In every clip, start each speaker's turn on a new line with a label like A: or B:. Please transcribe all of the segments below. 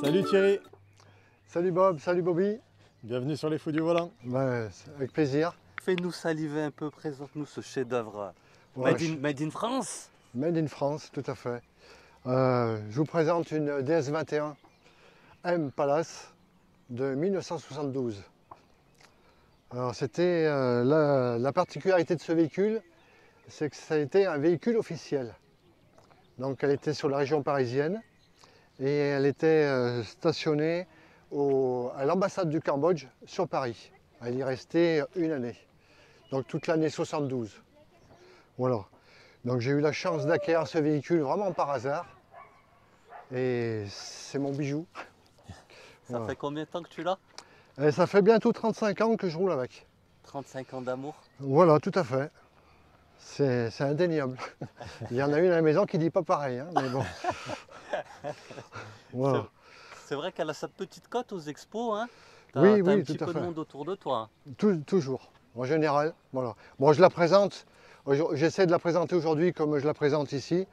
A: Salut Thierry,
B: Salut Bob, salut Bobby.
A: bienvenue sur les Fous du Volant.
B: Avec plaisir.
C: Fais-nous saliver un peu, présente-nous ce chef-d'œuvre.
B: Ouais,
C: Made in France.
B: Made in France, tout à fait. Je vous présente une DS21 M Palace de 1972. Alors c'était la particularité de ce véhicule, c'est que ça a été un véhicule officiel. Donc elle était sur la région parisienne et elle était stationnée à l'ambassade du Cambodge sur Paris. Elle y restait une année, donc toute l'année 72. Voilà. Donc j'ai eu la chance d'acquérir ce véhicule vraiment par hasard. Et c'est mon bijou.
C: Ça fait combien de temps que tu l'as?
B: Et ça fait bientôt 35 ans que je roule avec.
C: 35 ans d'amour.
B: Voilà, tout à fait. C'est indéniable. Il y en a une à la maison qui dit pas pareil, hein, mais bon. Voilà.
C: C'est vrai qu'elle a sa petite cote aux expos, hein?
B: Oui,
C: T'as un
B: oui,
C: petit
B: tout à
C: peu de
B: fait.
C: monde autour de toi.
B: Toujours, en général. Voilà. Bon, je la présente, j'essaie de la présenter aujourd'hui comme je la présente ici,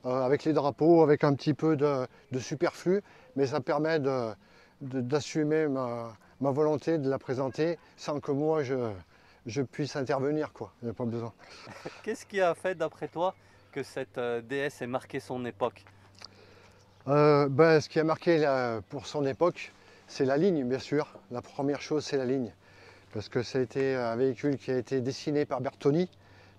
B: avec les drapeaux, avec un petit peu de superflu, mais ça permet d'assumer ma volonté de la présenter sans que moi je puisse intervenir, quoi. Il n'y a pas besoin.
C: Qu'est-ce qui a fait, d'après toi, que cette DS ait marqué son époque?
B: Ce qui a marqué pour son époque, c'est la ligne, bien sûr. La première chose, c'est la ligne. Parce que ça a été un véhicule qui a été dessiné par Bertoni,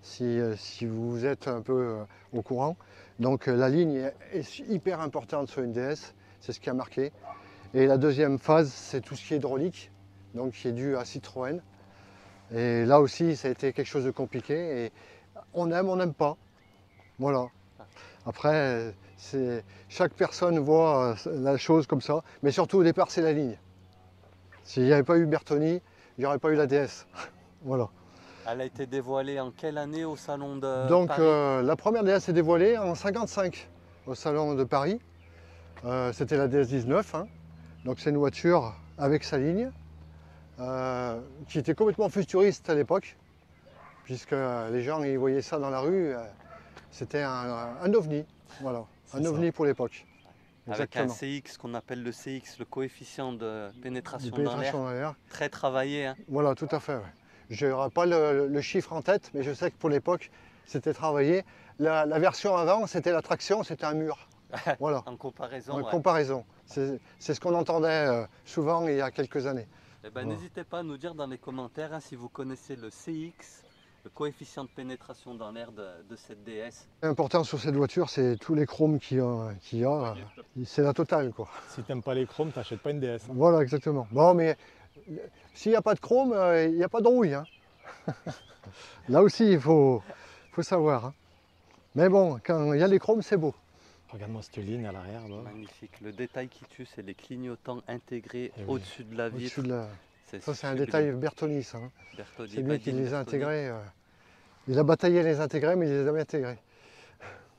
B: si vous êtes un peu au courant. Donc la ligne est hyper importante sur une DS, c'est ce qui a marqué. Et la deuxième phase, c'est tout ce qui est hydraulique, donc qui est dû à Citroën. Et là aussi, ça a été quelque chose de compliqué. Et on n'aime pas. Voilà. Après, chaque personne voit la chose comme ça. Mais surtout, au départ, c'est la ligne. S'il n'y avait pas eu Bertoni, il n'y aurait pas eu la DS. Voilà.
C: Elle a été dévoilée en quelle année au salon de
B: Donc
C: Paris?
B: la première DS est dévoilée en 55 au salon de Paris. C'était la DS 19. Hein. Donc c'est une voiture avec sa ligne, qui était complètement futuriste à l'époque, puisque les gens ils voyaient ça dans la rue. C'était un ovni. Voilà. Un ovni pour l'époque.
C: Avec un CX qu'on appelle le CX, le coefficient de pénétration dans l'air,
B: dans l'air.
C: très travaillé. Hein.
B: Voilà, tout à fait. Ouais. Je n'aurai pas le chiffre en tête, mais je sais que pour l'époque, c'était travaillé. La version avant, c'était la traction, c'était un mur. Voilà.
C: En comparaison.
B: En
C: Ouais.
B: comparaison. C'est ce qu'on entendait souvent il y a quelques années.
C: Eh ben,
B: Voilà.
C: n'hésitez pas à nous dire dans les commentaires hein, si vous connaissez le CX, le coefficient de pénétration dans l'air de cette DS.
B: L'important sur cette voiture, c'est tous les chromes qu'il y a. C'est la totale, quoi.
A: Si t'aimes pas les chromes, t'achètes pas une DS. Hein.
B: Voilà, exactement. Bon, mais s'il n'y a pas de chrome, il n'y a pas de rouille. Hein. Là aussi, il faut savoir. Hein. Mais bon, quand il y a les chromes, c'est beau.
A: Regarde-moi cette ligne à l'arrière. Là.
C: Magnifique. Le détail qui tue, c'est les clignotants intégrés
A: Eh oui.
C: au-dessus de la vitre.
B: Ça, c'est un
C: sublime.
B: détail Bertoni, ça. Hein.
C: Bertoni,
B: C'est lui
C: Badin,
B: qui les a
C: Bertoni.
B: intégrés. Il a bataillé à les intégrer, mais il les a bien intégrés.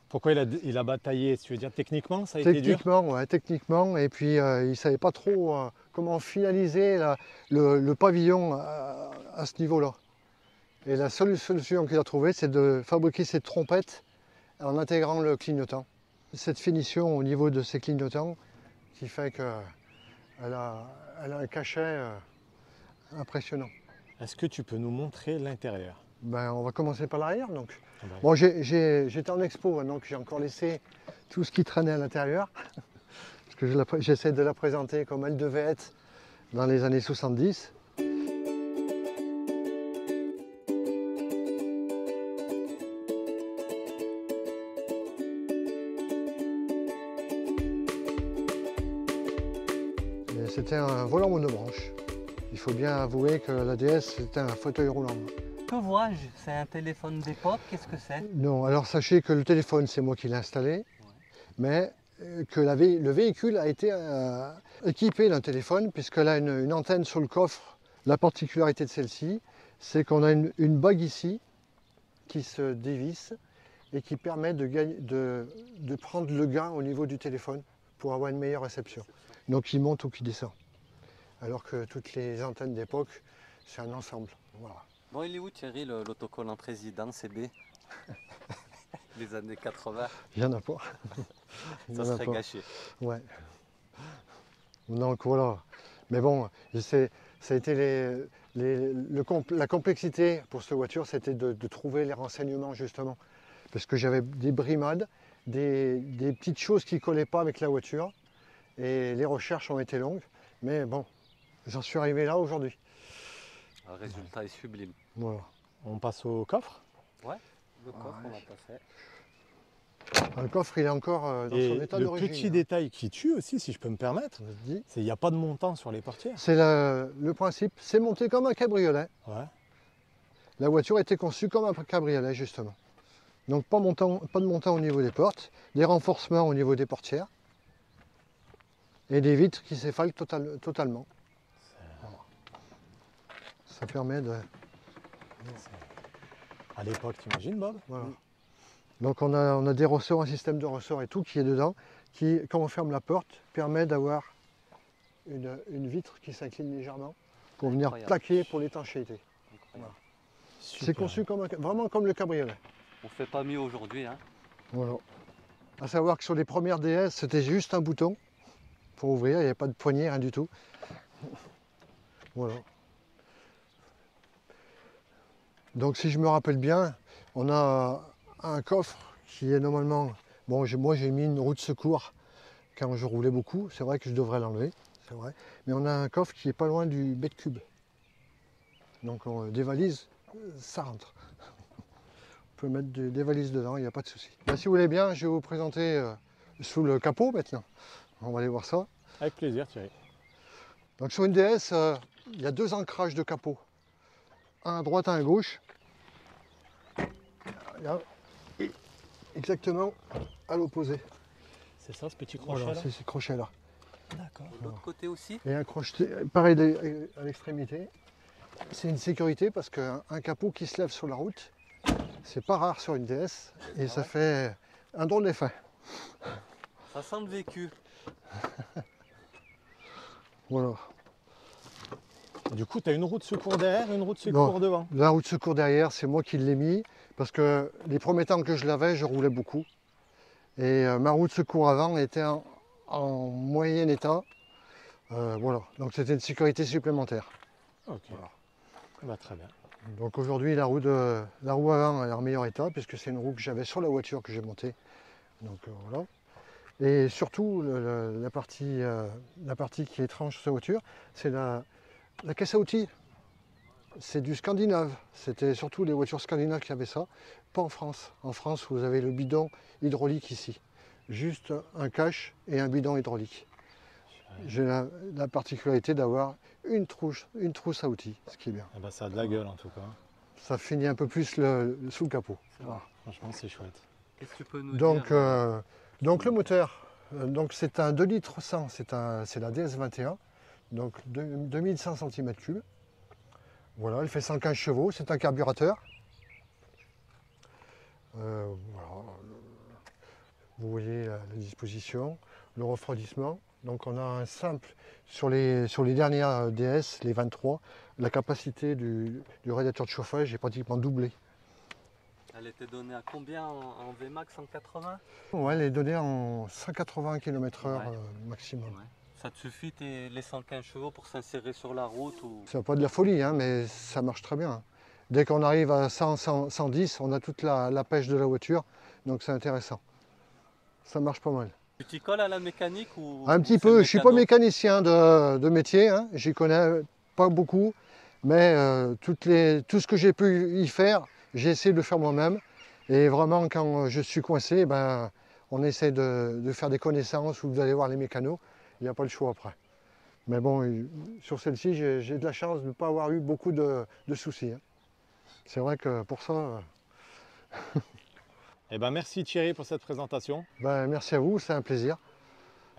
A: Pourquoi il a bataillé? Tu veux dire techniquement, ça a été dur?
B: Ouais, techniquement. Et puis, il ne savait pas trop comment finaliser le pavillon à ce niveau-là. Et la seule solution qu'il a trouvée, c'est de fabriquer cette trompette en intégrant le clignotant. Cette finition au niveau de ces clignotants qui fait qu'elle a un cachet impressionnant.
A: Est-ce que tu peux nous montrer l'intérieur?
B: On va commencer par l'arrière. Donc.
A: Ah bah,
B: Bon, j'étais en expo, hein, donc j'ai encore laissé tout ce qui traînait à l'intérieur. Parce que j'essaie de la présenter comme elle devait être dans les années 70. C'était un volant monobranche. Il faut bien avouer que la DS c'était un fauteuil roulant.
C: Que vois-je? C'est un téléphone d'époque? Qu'est-ce que c'est?
B: Non, alors sachez que le téléphone c'est moi qui l'ai installé, mais que le véhicule a été équipé d'un téléphone puisqu'elle a une antenne sur le coffre. La particularité de celle-ci, c'est qu'on a une bague ici qui se dévisse et qui permet de prendre le gain au niveau du téléphone pour avoir une meilleure réception. Donc il monte ou qui descend. Alors que toutes les antennes d'époque, c'est un ensemble. Voilà.
C: Bon, il est où Thierry, l'autocollant président CB? Les années 80,
B: Il n'y en a pas.
C: ça serait gâché.
B: Ouais. Donc voilà. Mais bon, ça a été la complexité pour cette voiture, c'était de trouver les renseignements justement. Parce que j'avais des brimades, des petites choses qui ne collaient pas avec la voiture. Et les recherches ont été longues. Mais bon, j'en suis arrivé là aujourd'hui.
C: Le résultat est sublime.
B: Voilà.
A: On passe au coffre.
C: Ouais, le coffre,
B: Ouais.
C: on l'a pas fait.
B: Le coffre, il est encore dans
A: Et
B: son état
A: le
B: d'origine.
A: petit
B: hein.
A: détail qui tue aussi, si je peux me permettre,
B: On se dit.
A: c'est qu'il n'y a pas de montant sur les portières.
B: C'est le principe, c'est monté comme un cabriolet.
A: Ouais.
B: La voiture était conçue comme un cabriolet justement. Donc pas de montant au niveau des portes, des renforcements au niveau des portières et des vitres qui s'effalent totalement. Voilà. Ça permet de...
A: À l'époque, t'imagines, Bob?
B: Voilà. Donc on a des ressorts, un système de ressorts et tout qui est dedans, qui quand on ferme la porte permet d'avoir une vitre qui s'incline légèrement pour venir
C: Incroyable.
B: plaquer pour l'étanchéité.
C: Incroyable.
B: C'est
A: Super.
B: conçu vraiment comme le cabriolet.
C: On fait pas mieux aujourd'hui. Hein.
B: Voilà. À savoir que sur les premières DS, c'était juste un bouton pour ouvrir, il n'y avait pas de poignée, rien du tout. Voilà. Donc si je me rappelle bien, on a un coffre qui est normalement... Bon, moi j'ai mis une roue de secours quand je roulais beaucoup, c'est vrai que je devrais l'enlever, c'est vrai. Mais on a un coffre qui est pas loin du bête cube. Donc des valises, ça rentre. On peut mettre des valises dedans, il n'y a pas de souci. Ben, si vous voulez bien, je vais vous présenter sous le capot maintenant. On va aller voir ça.
A: Avec plaisir, Thierry.
B: Donc sur une DS, il y a deux ancrages de capot. Un à droite, un à gauche. Là, et exactement à l'opposé.
A: C'est ça, ce petit crochet
B: Voilà,
A: là.
B: c'est ce crochet-là.
A: D'accord.
C: De l'autre côté aussi.
B: Et un crochet, pareil à l'extrémité. C'est une sécurité parce qu'un capot qui se lève sur la route, c'est pas rare sur une DS et ça fait un drôle d'effet.
C: Ça sent le vécu.
B: Voilà.
A: Du coup, tu as une roue de secours derrière et une roue de secours
B: Non.
A: devant.
B: La roue de secours derrière, c'est moi qui l'ai mis parce que les premiers temps que je l'avais, je roulais beaucoup. Et ma roue de secours avant était en moyen état. Voilà, donc c'était une sécurité supplémentaire.
A: Ok.
B: Voilà.
A: Bah, très bien.
B: Donc aujourd'hui, la roue avant est en meilleur état puisque c'est une roue que j'avais sur la voiture que j'ai montée. Donc voilà. Et surtout, la partie qui est étrange sur cette voiture, c'est la caisse à outils. C'est du scandinave. C'était surtout les voitures scandinaves qui avaient ça, pas en France. En France, vous avez le bidon hydraulique ici. Juste un cache et un bidon hydraulique. J'ai la particularité d'avoir une trousse à outils, ce qui est bien.
A: Eh ben, ça a de la gueule en tout cas.
B: Ça finit un peu plus sous le capot. Voilà.
A: Franchement, c'est chouette.
C: Qu'est-ce que tu peux nous
B: Donc,
C: dire
B: donc le moteur, c'est un 2 litres 100, c'est la DS21, donc 2100 cm3. Voilà, elle fait 115 chevaux, c'est un carburateur. Voilà. Vous voyez la disposition, le refroidissement. Donc on a un simple, sur les dernières DS, les 23, la capacité du radiateur de chauffage est pratiquement doublée.
C: Elle était donnée à combien en VMAX 180?
B: Ouais, elle est donnée en 180 km/h
C: Ouais.
B: maximum.
C: Ouais. Ça te suffit les 115 chevaux pour s'insérer sur la route ou...
B: C'est pas de la folie, hein, mais ça marche très bien. Dès qu'on arrive à 110, on a toute la pêche de la voiture, donc c'est intéressant. Ça marche pas mal.
C: Tu t'y colles à la mécanique ou...
B: Un
C: ou
B: petit
C: c'est
B: peu,
C: le
B: je suis pas
C: mécano?
B: mécanicien de métier, hein, j'y connais pas beaucoup, mais tout ce que j'ai pu y faire, j'ai essayé de le faire moi-même. Et vraiment, quand je suis coincé, ben, on essaie de faire des connaissances ou d'aller voir les mécanos. Il n'y a pas le choix après. Mais bon, sur celle-ci, j'ai de la chance de ne pas avoir eu beaucoup de soucis. Hein. C'est vrai que pour ça,
A: Eh ben, merci Thierry pour cette présentation.
B: ben, merci à vous, c'est un plaisir.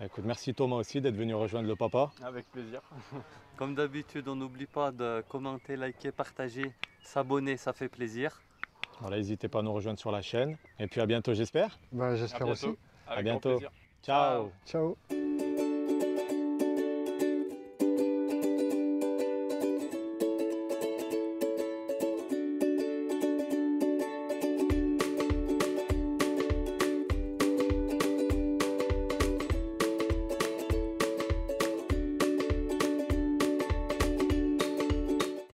A: Écoute, merci Thomas aussi d'être venu rejoindre le papa.
C: Avec plaisir. Comme d'habitude, on n'oublie pas de commenter, liker, partager, s'abonner, ça fait plaisir.
A: Voilà, n'hésitez pas à nous rejoindre sur la chaîne. Et puis à bientôt, j'espère.
B: Ben, j'espère aussi.
A: À bientôt. Ciao.
B: Ciao.